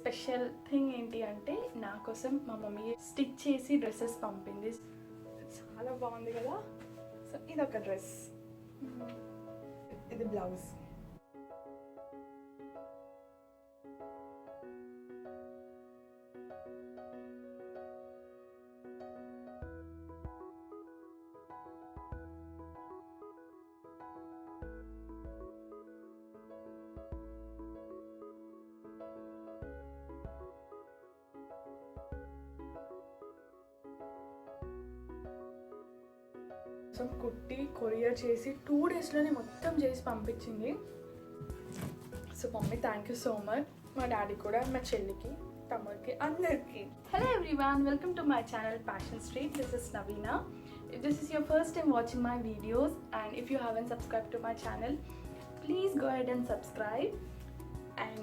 Special thing ఏంటి అంటే నా కోసం మా మమ్మీ స్టిచ్ చేసి డ్రెస్సెస్ పంపింది. చాలా బాగుంది కదా. సో ఇదొక డ్రెస్, ఇది బ్లౌజ్. సో కుట్టి కొరియర్ చేసి 2 డేస్లోనే మొత్తం చేసి పంపించింది. So mummy thank you so much. మా డాడీ కూడా, మా చెల్లికి, తమ్ముడికి, అందరికీ. Hello everyone, welcome to my channel passion street. This is Naveena. If this is your first time watching my videos and if you haven't subscribed to my channel, please go ahead and subscribe. And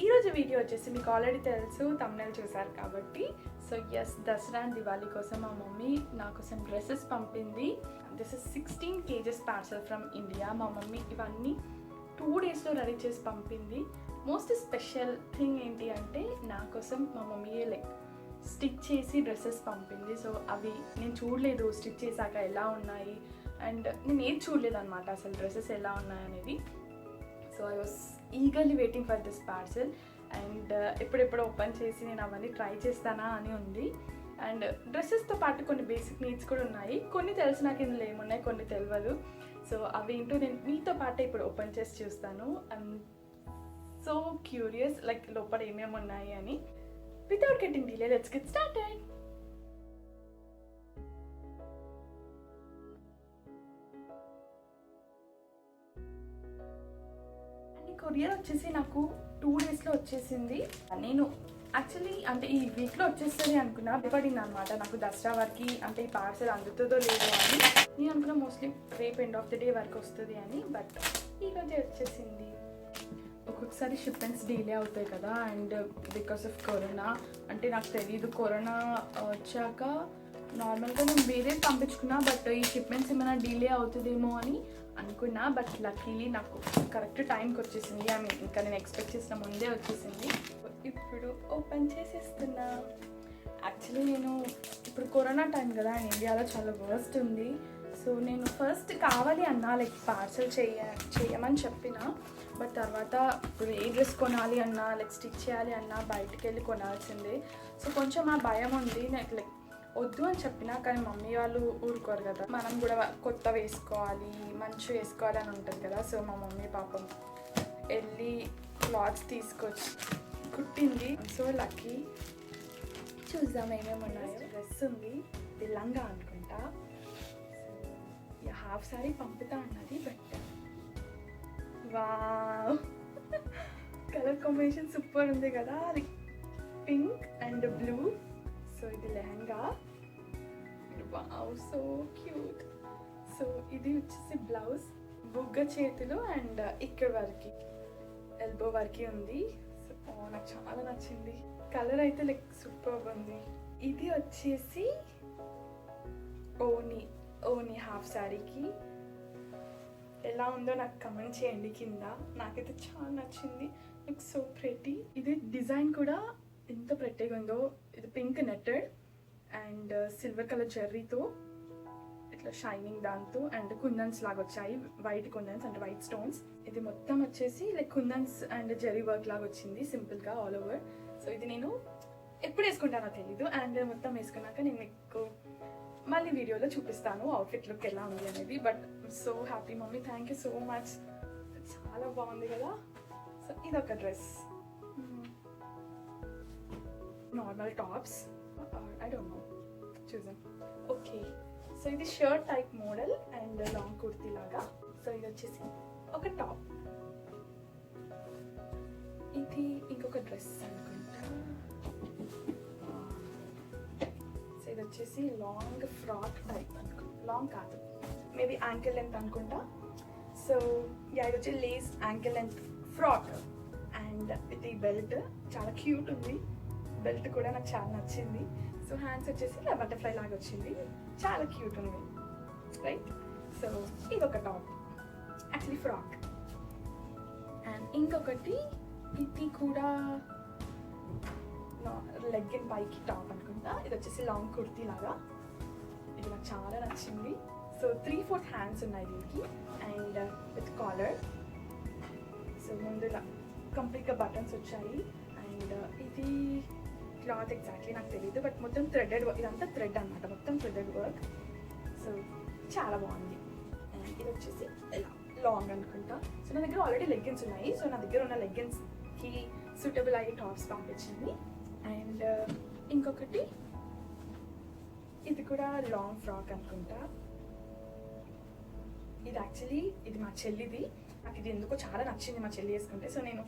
ఈరోజు వీడియో వచ్చేసి మీకు already తెలుసు, thumbnail చూసారు కాబట్టి. So yes, Dasara and Diwali కోసం మా mummy నా కోసం డ్రెస్సెస్ పంపింది. This is 16 kgs parcel from India. మా మమ్మీ ఇవన్నీ 2 డేస్లో రెడీ చేసి పంపింది. మోస్ట్ స్పెషల్ థింగ్ ఏంటి అంటే నా కోసం మా మమ్మీ స్టిచ్ చేసి డ్రెస్సెస్ పంపింది. సో అవి నేను చూడలేదు స్టిచ్ చేశాక ఎలా ఉన్నాయి, అండ్ నేను ఏది చూడలేదు అనమాట అసలు డ్రెస్సెస్ ఎలా ఉన్నాయనేది. So I was eagerly waiting for this parcel. And ఎప్పుడెప్పుడు ఓపెన్ చేసి నేను అవన్నీ ట్రై చేస్తానా అని ఉంది. అండ్ డ్రెస్సెస్తో పాటు కొన్ని బేసిక్ నీడ్స్ కూడా ఉన్నాయి. కొన్ని తెలుసు నాకు, ఇందులో ఏమున్నాయి, కొన్ని తెలియదు. సో అవి ఏంటో నేను మీతో పాటు ఇప్పుడు ఓపెన్ చేసి చూస్తాను. ఐఎమ్ సో క్యూరియస్ లోపల ఏమేమి ఉన్నాయి అని. Without getting delay, let's get started. And ఈ కొరియర్ వచ్చేసి నాకు 2 డేస్లో వచ్చేసింది. నేను యాక్చువల్లీ అంటే ఈ వీక్లో వచ్చేస్తుంది అనుకున్నా, భయపడింది అనమాట నాకు దసరా వరకు అంటే ఈ పార్సల్ అందుతుందో లేదో అని. నేను అనుకున్నా మోస్ట్లీ రేపు ఎండ్ ఆఫ్ ద డే వరకు వస్తుంది అని, బట్ ఈరోజే వచ్చేసింది. ఒక్కొక్కసారి షిప్మెంట్స్ డిలే అవుతాయి కదా, అండ్ బికాస్ ఆఫ్ కరోనా. అంటే నాకు తెలీదు, కరోనా వచ్చాక నార్మల్గా నేను వేరే పంపించుకున్నా, బట్ ఈ షిప్మెంట్స్ ఏమైనా డిలే అవుతుందేమో అని అనుకున్నా. బట్ లక్కీలీ నాకు కరెక్ట్ టైంకి వచ్చేసింది. ఐ మీన్ ఇంకా నేను ఎక్స్పెక్ట్ చేసిన ముందే వచ్చేసింది. ఇప్పుడు ఓపెన్ చేసేస్తున్నా. యాక్చువల్లీ నేను ఇప్పుడు కరోనా టైం కదా, అండ్ ఇండియాలో చాలా వర్స్ట్ ఉంది. సో నేను ఫస్ట్ కావాలి అన్నా పార్సల్ చేయమని చెప్పిన, బట్ తర్వాత ఇప్పుడు ఏ డ్రెస్ కొనాలి అన్నా స్టిచ్ చేయాలి అన్నా బయటికి వెళ్ళి కొనాల్సిందే. సో కొంచెం ఆ భయం ఉంది నాకు. వద్దు అని చెప్పినా కానీ మమ్మీ వాళ్ళు ఊరుకోరు కదా, మనం కూడా కొత్త వేసుకోవాలి, మంచి వేసుకోవాలి అని ఉంటుంది కదా. సో మా మమ్మీ పాపం వెళ్ళి క్లాత్స్ తీసుకొచ్చి కుట్టింది. So lucky. చూద్దాం ఏమేమి ఉన్నాయో. డ్రెస్ ఉంది, ఇది లంగా అనుకుంటా. హాఫ్ సారీ పంపుతా అన్నది, but wow colour combination super ఉంది కదా, పింక్ అండ్ బ్లూ. సో ఇది lehenga, wow so cute. So ఇది వచ్చేసి బ్లౌజ్, బుగ్గ చేతులు అండ్ ఇక్కడ వరకు ఎల్బో వరకు ఉంది. సో నాకు చాలా నచ్చింది. కలర్ అయితే సూపర్ ఉంది. ఇది వచ్చేసి ఓనీ హాఫ్ శారీకి. ఎలా ఉందో నాకు కమెంట్ చేయండి కింద. నాకైతే చాలా నచ్చింది, లుక్స్ సో ప్రెటీ. ఇది డిజైన్ కూడా ఎంత ప్రెట్టీగా ఉందో. ఇది pink netted and silver colour జెర్రీతో ఇట్లా షైనింగ్ దాంతో, అండ్ కుందన్స్ లాగా వచ్చాయి, వైట్ కుందన్స్ అంటే వైట్ స్టోన్స్. ఇది మొత్తం వచ్చేసి కుందన్స్ అండ్ జెర్రీ వర్క్ లాగా వచ్చింది సింపుల్గా ఆల్ ఓవర్. సో ఇది నేను ఎప్పుడు వేసుకుంటానో తెలీదు, అండ్ మొత్తం వేసుకున్నాక నేను మీకు మళ్ళీ వీడియోలో చూపిస్తాను అవుట్ఫిట్ లుక్ ఎలా ఉంది అనేది. But so happy mummy, thank you so much. చాలా బాగుంది కదా. సో ఇదొక dress, normal tops, I don't know, చూసాం. ఓకే, సో ఇది shirt type model and long kurti లాగా. సో ఇది వచ్చేసి ఒక టాప్. ఇది ఇంకొక డ్రెస్ అనుకుంటా. ఇది వచ్చేసి లాంగ్ ఫ్రాక్ టైప్ అనుకుంటా, లాంగ్ కాదు మేబీ యాంకిల్ లెంత్ అనుకుంటా. సో ఇది వచ్చి lace ankle length frock, and ఇది బెల్ట్ చాలా క్యూట్ ఉంది. బెల్ట్ కూడా నాకు చాలా నచ్చింది. సో హ్యాండ్స్ వచ్చేసి ఇలా బటర్ఫ్లై లాగా వచ్చింది, చాలా క్యూట్ ఉంది, రైట్. సో ఇదొక టాప్, యాక్చువల్లీ ఫ్రాక్. అండ్ ఇంకొకటి ఇది కూడా లెగ్గిన్ పైకి టాప్ అనుకుంటా. ఇది వచ్చేసి లాంగ్ కుర్తీ లాగా. ఇది నాకు చాలా నచ్చింది. సో 3/4 హ్యాండ్స్ ఉన్నాయి దీనికి అండ్ విత్ కాలర్. సో ముందులా కంప్లీట్గా బటన్స్ వచ్చాయి అండ్ ఇది క్లాత్ ఎగ్జాక్ట్లీ నాకు తెలియదు బట్ మొత్తం థ్రెడెడ్ వర్క్. ఇదంతా థ్రెడ్ అనమాట, మొత్తం థ్రెడెడ్ వర్క్. సో చాలా బాగుంది. అండ్ ఇది వచ్చేసి ఇలా లాంగ్ అనుకుంటా. సో నా దగ్గర ఆల్రెడీ లెగ్గిన్స్ ఉన్నాయి. సో నా దగ్గర ఉన్న లెగ్గిన్స్కి సూటబుల్ అయ్యే టాప్స్ పంపించింది. అండ్ ఇంకొకటి ఇది కూడా లాంగ్ ఫ్రాక్ అనుకుంటా. ఇది యాక్చువల్లీ ఇది మా చెల్లిది. నాకు ఇది ఎందుకో చాలా నచ్చింది మా చెల్లి వేసుకుంటే. సో నేను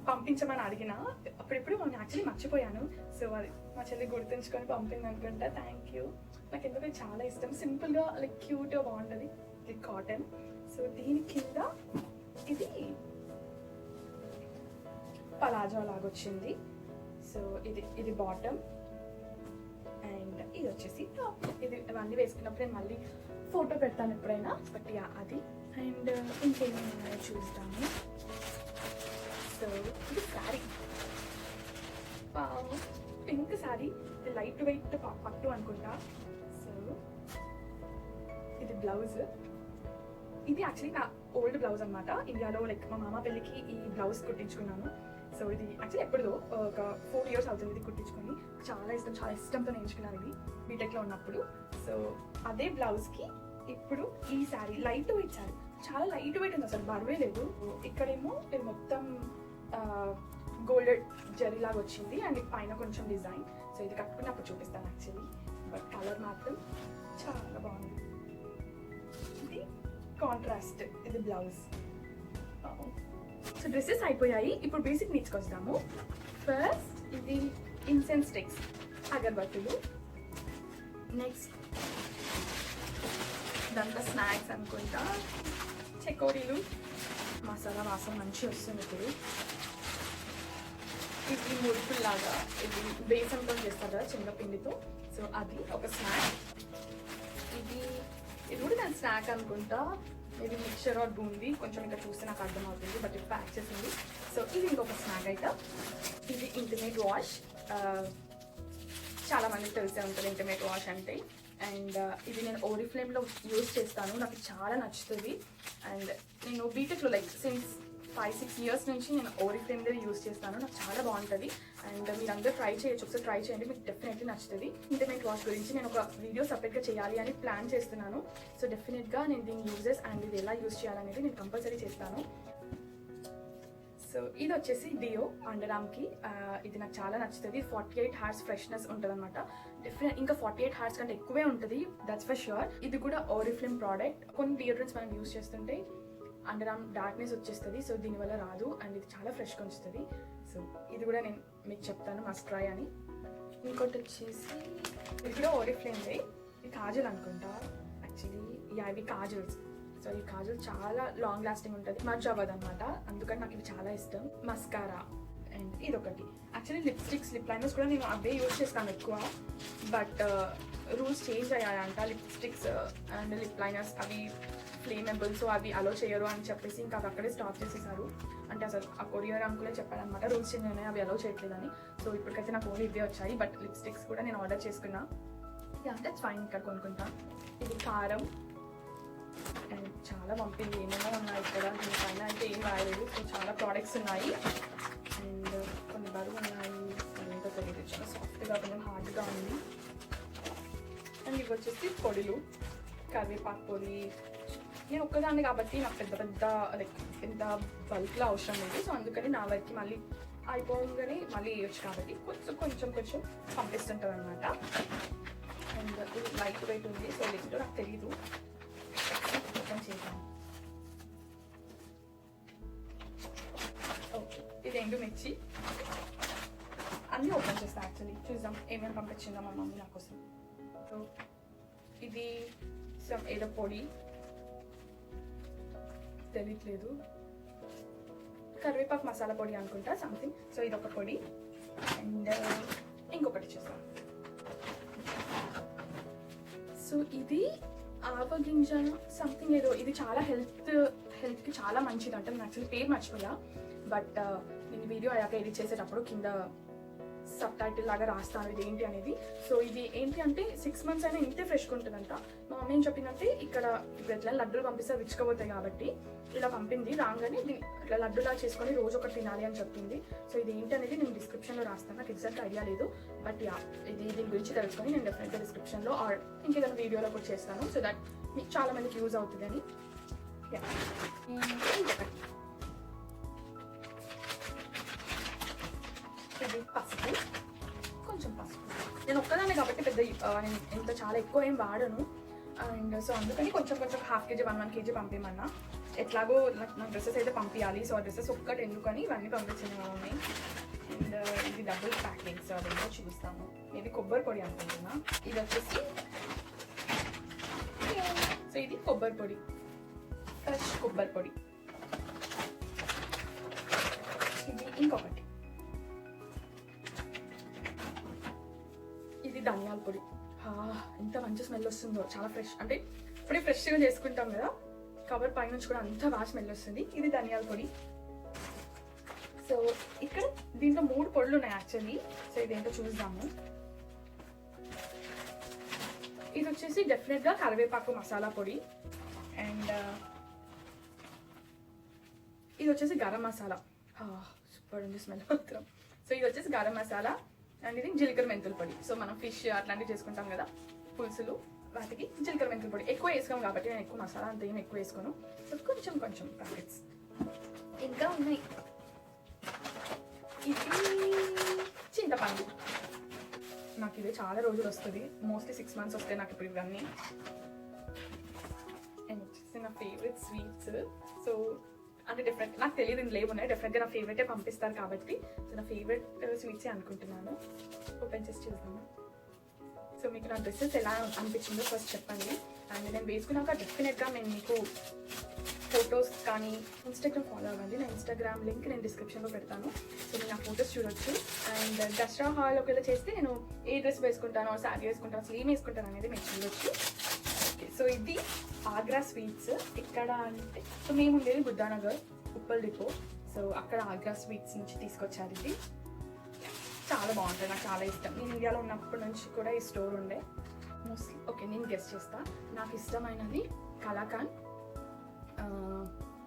పంపించమని అడిగిన అప్పుడెప్పుడు నేను యాక్చువల్లీ మర్చిపోయాను. సో అది మా చెల్లి గుర్తుంచుకొని పంపింది అనుకుంటా. Thank you. నాకు ఎందుకు చాలా ఇష్టం. సింపుల్గా లైక్ క్యూట్గా బాగుంటుంది. ఇది కాటన్. సో దీని కింద ఇది పలాజో లాగా వచ్చింది. సో ఇది బాటమ్ అండ్ ఇది వచ్చేసి టాప్. ఇది ఇవన్నీ వేసుకున్నప్పుడు నేను మళ్ళీ ఫోటో పెడతాను ఎప్పుడైనా. బట్ అది అండ్ ఇంకేమైనా చూస్తాము. సో ఇది శారీ, పింక్ శారీ. ఇది లైట్ వెయిట్ పట్టు అనుకుంటా. సో ఇది బ్లౌజ్. ఇది యాక్చువల్లీ నా ఓల్డ్ బ్లౌజ్ అనమాట. ఇండియాలో లైక్ మా మామ పెళ్ళికి ఈ బ్లౌజ్ కుట్టించుకున్నాను. సో ఇది యాక్చువల్లీ ఎప్పుడుదో ఒక 4 years అవుతుంది ఇది కుట్టించుకొని. చాలా ఇష్టంతో నేర్చుకున్నాను ఇది బీటెక్లో ఉన్నప్పుడు. సో అదే బ్లౌజ్కి ఇప్పుడు ఈ శారీ లైట్ వెయిట్ శారీ, చాలా లైట్ వెయిట్ ఉంది, అసలు బరువే లేదు. ఇక్కడేమో ఇది మొత్తం గోల్డెడ్ జరీ లాగా వచ్చింది అండ్ పైన కొంచెం డిజైన్. సో ఇది కట్టుకున్నప్పుడు చూపిస్తాను యాక్చువల్లీ. బట్ కలర్ మాత్రం చాలా బాగుంది. ఇది కాంట్రాస్ట్, ఇది బ్లౌజ్. సో డ్రెస్సెస్ అయిపోయాయి. ఇప్పుడు బేసిక్ నీడ్స్కి వస్తాము. ఫస్ట్ ఇది ఇన్సెన్స్ స్టిక్స్, అగరబత్తులు. నెక్స్ట్ ఇదంతా స్నాక్స్ అనుకుంటా, చెకోడీలు. మసాలా వాసన మంచిగా వస్తుంది ఇప్పుడు. ఇది మురుకుల్లాగా, ఇది బేసన్తో చేస్తారు కదా శనగపిండితో. సో అది ఒక స్నాక్. ఇది కూడా దాని స్నాక్ అనుకుంటా. ఇది మిక్చర్ ఆర్ బూందీ, కొంచెం ఇంకా చూస్తే నాకు అర్థమవుతుంది బట్ ఇది ప్యాక్ చేసింది. సో ఇది ఇంకొక స్నాక్ ఐటమ్. ఇది ఇంటిమేట్ వాష్. చాలా మందికి తెలిసే ఉంటుంది ఇంటిమేట్ వాష్ అంటే. అండ్ ఇది నేను ఓరిఫ్లేమ్లో యూజ్ చేస్తాను, నాకు చాలా నచ్చుతుంది. అండ్ నేను బీటెక్లో లైక్ సిన్స్ 5-6 years నుంచి నేను ఓరిఫ్లేమ్ దగ్గర యూజ్ చేస్తాను, నాకు చాలా బాగుంటుంది. అండ్ మీరు అందరూ ట్రై చేయొచ్చు, ఒకసారి ట్రై చేయండి, మీకు డెఫినెట్లీ నచ్చుతుంది. ఇంటిమేట్ వాష్ గురించి నేను ఒక వీడియో సపరేట్గా చేయాలి అని ప్లాన్ చేస్తున్నాను. సో డెఫినెట్గా నేను దీని యూజెస్ అండ్ ఇది ఎలా యూజ్ చేయాలనేది నేను కంపల్సరీ చేస్తాను. సో ఇది వచ్చేసి డియో అండర్ ఆర్మ్కి. ఇది నాకు చాలా నచ్చుతుంది. 48 hours ఫ్రెష్నెస్ ఉంటుంది అనమాట. డెఫినెట్ ఇంకా 48 hours కంటే ఎక్కువే ఉంటుంది, దట్స్ ఫర్ ష్యూర్. ఇది కూడా ఓరిఫ్లేమ్ ప్రోడక్ట్. కొన్ని డియోడ్రెంట్స్ మనం యూజ్ చేస్తుంటే అండర్ ఆర్మ్ డార్క్నెస్ వచ్చేస్తుంది, సో దీనివల్ల రాదు. అండ్ ఇది చాలా ఫ్రెష్గా ఉంచుతుంది. సో ఇది కూడా నేను మీకు చెప్తాను, మస్ట్ ట్రై అని. ఇంకోటి వచ్చేసి ఇది కూడా ఓరిఫ్లేమ్దే. ఇది కాజల్ అనుకుంటా యాక్చువల్లీ. ఇవి కాజల్స్. సో ఈ కాజల్ చాలా లాంగ్ లాస్టింగ్ ఉంటుంది, మర్జ్ అవ్వదు అనమాట. అందుకని నాకు ఇవి చాలా ఇష్టం. మస్కారా అండ్ ఇదొకటి. యాక్చువల్లీ లిప్స్టిక్స్, లిప్ లైనర్స్ కూడా నేను అవే యూజ్ చేస్తాను ఎక్కువ. బట్ రూల్స్ చేంజ్ అయ్యాయంట. లిప్స్టిక్స్ అండ్ లిప్ లైనర్స్ అవి ఫ్లేమబుల్, సో అవి అలో చేయరు అని చెప్పేసి ఇంకా అవి అక్కడే స్టాప్ చేసేసారు. అంటే అసలు ఆ కొరియర్ అంకులే చెప్పారనమాట రూల్స్ చేంజ్ అయినాయి, అవి అలో చేయట్లేదని. సో ఇప్పటికైతే నాకు ఓన్లీ ఇవే వచ్చాయి. బట్ లిప్స్టిక్స్ కూడా నేను ఆర్డర్ చేసుకున్నా. దట్స్ ఫైన్, ఇక్కడ కొనుక్కుంటా. ఇది కారం అండ్ చాలా పంపింది, ఏమేమో ఉన్నాయి ఇక్కడ. దీనిపైన అయితే ఏం రాయలేదు. సో చాలా ప్రోడక్ట్స్ ఉన్నాయి అండ్ కొన్ని బరువు ఉన్నాయి. ఏంటో తెలియదు, చాలా సాఫ్ట్గా కొంచెం హార్డ్గా ఉంది. అండ్ ఇవి వచ్చేసి పొడిలు, కరివేపాకు పొడి. నేను ఒక్కదాన్ని కాబట్టి నాకు పెద్ద లైక్ ఎంత బల్క్లో అవసరం లేదు. సో అందుకని నా వరకు మళ్ళీ అయిపోగానే మళ్ళీ వేయచ్చు కాబట్టి కొంచెం పంపిస్తుంటుంది అనమాట. అండ్ ఇది లైట్ వెయిట్ ఉంది, సో ఏంటో నాకు తెలీదు, ఓపెన్ చేద్దాం. ఓకే, ఇది ఎండుమిర్చి. అన్నీ ఓపెన్ చేస్తాను యాక్చువల్లీ. చూద్దాం ఏమేమి పంపించిందో మా మమ్మీ నా కోసం. సో ఇది ఏదో పొడి తెలియట్లేదు, కరివేపాకు మసాలా పొడి అనుకుంటా సంథింగ్. సో ఇది ఒక పొడి. అండ్ ఇంకొకటి చూస్తాం. సో ఇది ఆవగింజ సంథింగ్ ఏదో. ఇది చాలా హెల్త్కి చాలా మంచిది అంట. నేను యాక్చువల్లీ పేరు మర్చిపోయా. బట్ నేను వీడియో అయ్యాక ఎడిట్ చేసేటప్పుడు కింద సబ్ టైటిల్ లాగా రాస్తాను ఇది ఏంటి అనేది. సో ఇది ఏంటి అంటే 6 months అయినా ఇంతే ఫ్రెష్గా ఉంటుందంట. మా మమ్మీ ఏం చెప్పిందంటే ఇక్కడ ఇప్పుడు ఎట్లా లడ్డూలు పంపిస్తే విచ్చుకోబోతాయి కాబట్టి ఇలా పంపింది, రాగానే ఇట్లా లడ్డూలా చేసుకొని రోజు ఒకటి తినాలి అని చెప్పింది. సో ఇది ఏంటి అనేది నేను డిస్క్రిప్షన్లో రాస్తాను, నాకు ఎగ్జాక్ట్ ఐడియా లేదు. బట్ యా, దీని గురించి తెలుసుకొని నేను డెఫినెట్గా డిస్క్రిప్షన్లో ఆర్ ఇంకేదైనా వీడియోలో కూడా చేస్తాను, సో దట్ మీకు చాలా మందికి యూజ్ అవుతుంది అని. ఇది పసుపు, కొంచెం పసుపు. నేను ఒక్కదాన్ని కాబట్టి పెద్ద నేను ఇంత చాలా ఎక్కువ ఏం వాడను. అండ్ సో అందుకని కొంచెం కొంచెం 1/2 kg 1 kg పంపించమన్నా. ఎట్లాగో నా డ్రెస్సెస్ అయితే పంపించాలి, సో ఆ డ్రెస్సెస్ ఒక్కటి ఎందుకని ఇవన్నీ పంపించింది మా మమ్మీ. అండ్ ఇది డబుల్ ప్యాకింగ్, సో అదేమో చూస్తాము. ఇది కొబ్బరి పొడి అనుకుంటున్నా. ఇది వచ్చేసి సో ఇది కొబ్బరి పొడి, ఫ్రెష్ కొబ్బరి పొడి. ఇది ఇంకొకటి, ఇది ధనియాల పొడి. ఎంత మంచి స్మెల్ వస్తుందో, చాలా ఫ్రెష్. అంటే ఇప్పుడే ఫ్రెష్గా చేసుకుంటాం కదా, కవర్ పై నుంచి కూడా అంత బాగా స్మెల్ వస్తుంది. ఇది ధనియాల పొడి. సో ఇక్కడ దీంట్లో 3 పొడులు ఉన్నాయి యాక్చువల్లీ. సో ఇదేంటో చూద్దాము. ఇది వచ్చేసి డెఫినెట్గా కరివేపాకు మసాలా పొడి. అండ్ ఇది వచ్చేసి గరం మసాలా. సూపర్ ఉంది స్మెల్ మాత్రం. సో ఇది వచ్చేసి గరం మసాలా. అండ్ ఇది జీలకర్ర మెంతుల పొడి. సో మనం ఫిష్ అట్లాంటివి చేసుకుంటాం కదా పులుసులు, వాటికి జీలకర్ర మెంతుల పొడి ఎక్కువ వేసుకోం కాబట్టి నేను ఎక్కువ మసాలా అంత ఏం ఎక్కువ వేసుకోను. సో కొంచెం కొంచెం ప్యాకెట్స్ ఇంకా ఉన్నాయి. ఇది చింతపండు. నాకు ఇది చాలా రోజులు వస్తుంది, మోస్ట్లీ 6 months వస్తాయి నాకు ఇప్పుడు ఇవన్నీ. అండ్ వచ్చేసి నా ఫేవరెట్ స్వీట్స్. సో అంటే డెఫినెట్ నాకు తెలియదు ఇందులో ఏమున్నాయి, డెఫినెట్గా నా ఫేవరెటే పంపిస్తారు కాబట్టి సో నా ఫేవరెట్ స్వీట్సే అనుకుంటున్నాను. ఓపెన్ చేసి చూద్దాము. సో మీకు నా డ్రెస్సెస్ ఎలా అనిపించిందో ఫస్ట్ చెప్పండి. అండ్ నేను వేసుకున్నాక డెఫినెట్గా నేను మీకు ఫొటోస్ కానీ ఇన్స్టాగ్రామ్ ఫాలో అవ్వండి. నా ఇన్స్టాగ్రామ్ లింక్ నేను డిస్క్రిప్షన్లో పెడతాను. సో నేను ఆ ఫొటోస్ చూడొచ్చు. అండ్ దసరా హాల్ ఒకవేళ చేస్తే నేను ఏ డ్రెస్ వేసుకుంటానో, శారీ వేసుకుంటాను, అసలు ఏం వేసుకుంటాను అనేది మీరు చూడొచ్చు. ఓకే, సో ఇది ఆగ్రా స్వీట్స్. ఇక్కడ అంటే సో మేము ఉండేది బుద్ధానగర్ ఉప్పల్ డిపో. సో అక్కడ ఆగ్రా స్వీట్స్ నుంచి తీసుకొచ్చారు. ఇది చాలా బాగుంటుంది, నాకు చాలా ఇష్టం. నేను ఇండియాలో ఉన్నప్పటి నుంచి కూడా ఈ స్టోర్ ఉండే మోస్ట్లీ. ఓకే, నేను గెస్ట్ చేస్తా. నాకు ఇష్టమైనది కలాకాండ్,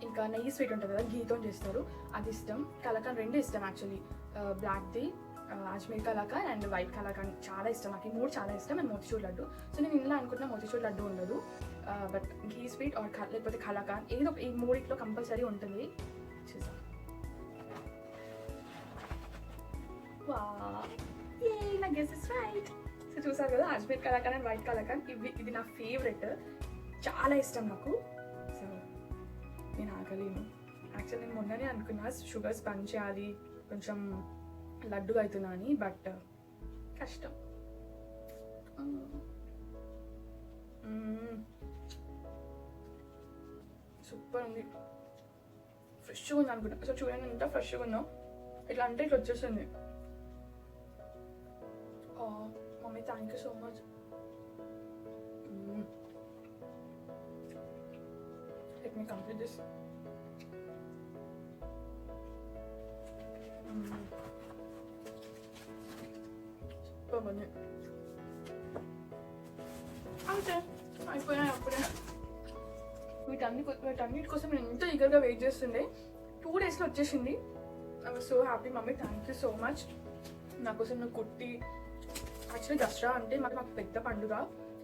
ఇంకా నెయ్యి స్వీట్ ఉంటుంది కదా, ఘీతో చేస్తారు, అది ఇష్టం. కలాకాండ్ 2 ఇష్టం యాక్చువల్లీ. బ్లాక్ది అజ్మీర్ కలాకాండ్ అండ్ వైట్ కలాకాండ్ చాలా ఇష్టం. నాకు ఈ 3 చాలా ఇష్టం. అండ్ మోతిచూర్ లడ్డు. సో నేను ఇంట్లో అనుకుంటున్నా మోతిచూర్ లడ్డు ఉండదు, బట్ ఘీ స్వీట్ ఆర్ లేకపోతే కలాకాండ్ ఏదో ఈ 3 కంపల్సరీ ఉంటుంది. చూసాం, నా గెస్ ఇస్ రైట్. సో చూసారు కదా, అజ్మీర్ కలాకాండ్ అండ్ వైట్ కలాకాండ్ ఇది నా ఫేవరెట్, చాలా ఇష్టం నాకు. సో నేను ఆగలేను. యాక్చువల్లీ నేను మొన్ననే అనుకున్నా షుగర్స్ బంద్ చేయాలి, కొంచెం లడ్డుగా అవుతున్నా అని, బట్ కష్టం. సూపర్ ఉంది, ఫ్రెష్గా ఉంది అనుకుంటా. సో చూడండి ఎంత ఫ్రెష్గా ఉందో, ఇట్లా అంటే ఇట్లా వచ్చేస్తుంది. Mummy thank you so much. Let me complete this. Super bunny. అంతే అయిపోయాయి అప్పుడే. వీటన్నిటి కోసం నేను ఎంతో ఈగర్గా వెయిట్ చేస్తుండే. 2 daysలో వచ్చేసింది. I was so happy. Mummy thank you so much. నా కోసం నువ్వు కుట్టి. యాక్చువల్లీ దసరా అంటే మాకు పెద్ద పండుగ.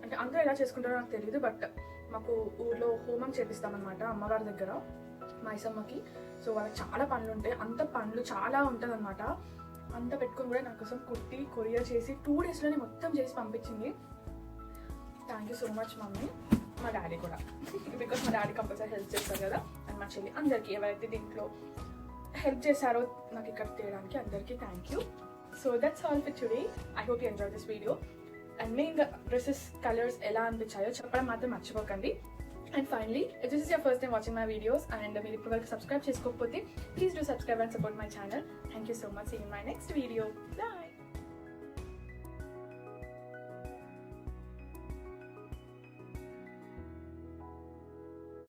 అంటే అందరూ ఎలా చేసుకుంటారో నాకు తెలియదు, బట్ మాకు ఊర్లో హోమం చేపిస్తామన్నమాట అమ్మవారి దగ్గర మైసమ్మకి. సో వాళ్ళకి చాలా పనులు ఉంటాయి, అంత పనులు చాలా ఉంటుంది అనమాట. అంత పెట్టుకుని కూడా నా కోసం కుట్టి కొరియర్ చేసి 2 daysలోనే మొత్తం చేసి పంపించింది. Thank you so much mummy. మా డాడీ కూడా, బికాస్ మా డాడీ కంపల్సరీ హెల్ప్ చేస్తారు కదా. అండ్ మా చెల్లి, అందరికీ ఎవరైతే దీంట్లో హెల్ప్ చేశారో నాకు ఇక్కడ తీయడానికి అందరికీ thank you. So that's all for today. I hope you enjoy this video. And మెయిన్గా డ్రెస్సెస్ కలర్స్ ఎలా అనిపించాయో చెప్పడం మాత్రం మర్చిపోకండి. And finally, if this is your first time watching my videos and మీరు ఇప్పుడు వరకు సబ్స్క్రైబ్ చేసుకోకపోతే please do subscribe and support my channel. Thank you so much. See you in my next video. Bye.